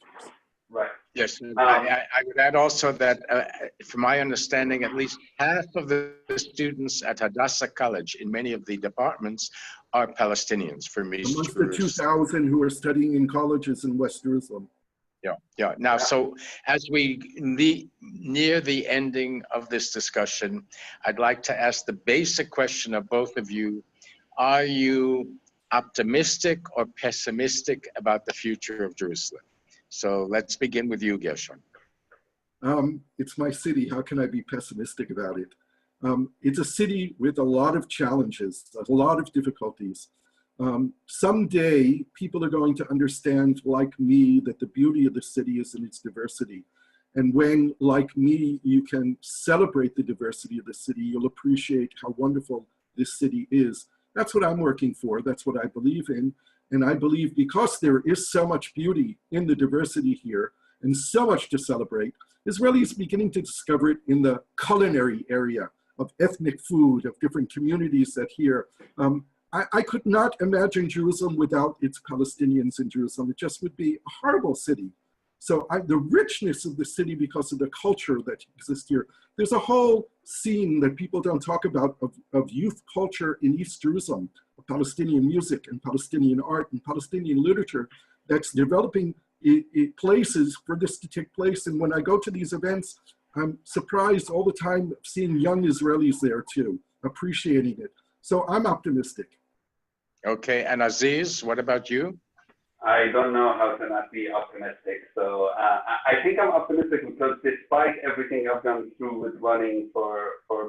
Speaker 3: Right.
Speaker 1: Yes, I would add also that, from my understanding, at least half of the students at Hadassah College in many of the departments are Palestinians from East
Speaker 2: Amongst
Speaker 1: Jerusalem.
Speaker 2: the 2,000 who are studying in colleges in West Jerusalem.
Speaker 1: Yeah. Now, so as we near the ending of this discussion, I'd like to ask the basic question of both of you. Are you optimistic or pessimistic about the future of Jerusalem? So let's begin with you, Gershon.
Speaker 2: It's my city. How can I be pessimistic about it? It's a city with a lot of challenges, a lot of difficulties. Someday, people are going to understand, like me, that the beauty of the city is in its diversity. And when, like me, you can celebrate the diversity of the city, you'll appreciate how wonderful this city is. That's what I'm working for. That's what I believe in. And I believe because there is so much beauty in the diversity here and so much to celebrate, Israelis are beginning to discover it in the culinary area. of ethnic food, of different communities that here. I could not imagine Jerusalem without its Palestinians in Jerusalem. It just would be a horrible city. So the richness of the city because of the culture that exists here. There's a whole scene that people don't talk about of youth culture in East Jerusalem, of Palestinian music and Palestinian art and Palestinian literature that's developing places for this to take place. And when I go to these events, I'm surprised all the time seeing young Israelis there too, appreciating it. So I'm optimistic.
Speaker 1: Okay, and Aziz, what about you?
Speaker 3: I don't know how to not be optimistic. So I think I'm optimistic because despite everything I've gone through with running for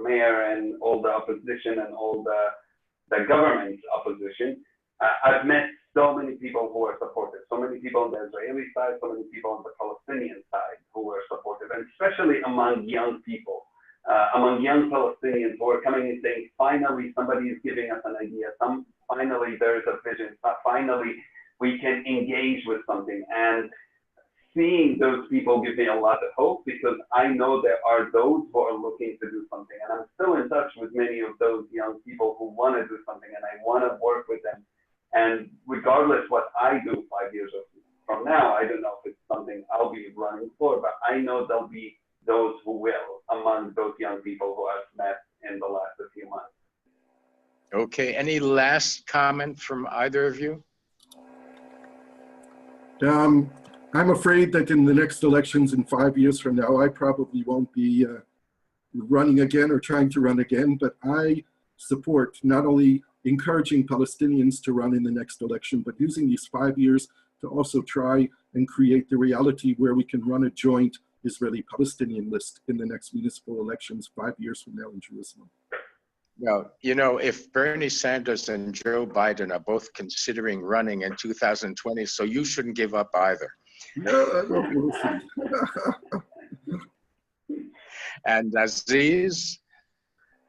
Speaker 3: mayor and all the opposition and all the government's opposition, I've met so many people who are supportive, so many people on the Israeli side, so many people on the Palestinian side who are supportive, and especially among young people, among young Palestinians who are coming and saying, finally, somebody is giving us an idea. Finally, there is a vision. Finally, we can engage with something. And seeing those people give me a lot of hope because I know there are those who are looking to do something. And I'm still in touch with many of those young people who want to do something, and I want to work with them. And regardless what I do 5 years from now, I don't know if it's something I'll be running for, but I know there'll be those who will among those young people who I've met in the last few months.
Speaker 1: Okay, any last comment from either of you?
Speaker 2: I'm afraid that in the next elections in 5 years from now, I probably won't be running again or trying to run again, but I support not only encouraging Palestinians to run in the next election, but using these 5 years to also try and create the reality where we can run a joint Israeli-Palestinian list in the next municipal elections 5 years from now in Jerusalem.
Speaker 1: Well, you know, if Bernie Sanders and Joe Biden are both considering running in 2020, so you shouldn't give up either.
Speaker 2: No, we'll see.
Speaker 1: And Aziz?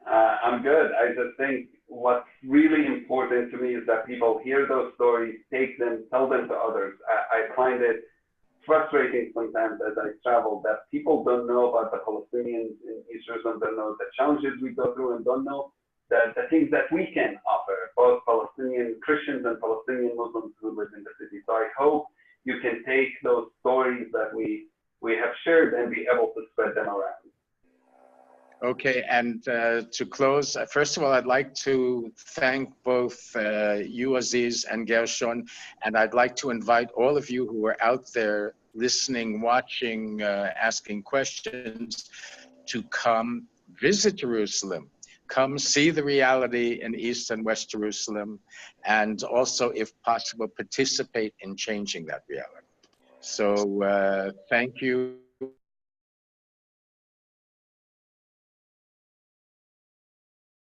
Speaker 3: I'm good. I just think what's really important to me is that people hear those stories, take them, tell them to others. I find it frustrating sometimes as I travel that people don't know about the Palestinians in East Jerusalem, don't know the challenges we go through, and don't know the things that we can offer, both Palestinian Christians and Palestinian Muslims who live in the city. So I hope you can take those stories that we have shared and be able to spread them around.
Speaker 1: Okay, and to close, first of all, I'd like to thank both you, Aziz, and Gershon, and I'd like to invite all of you who are out there listening, watching, asking questions, to come visit Jerusalem. Come see the reality in East and West Jerusalem, and also, if possible, participate in changing that reality. So thank you.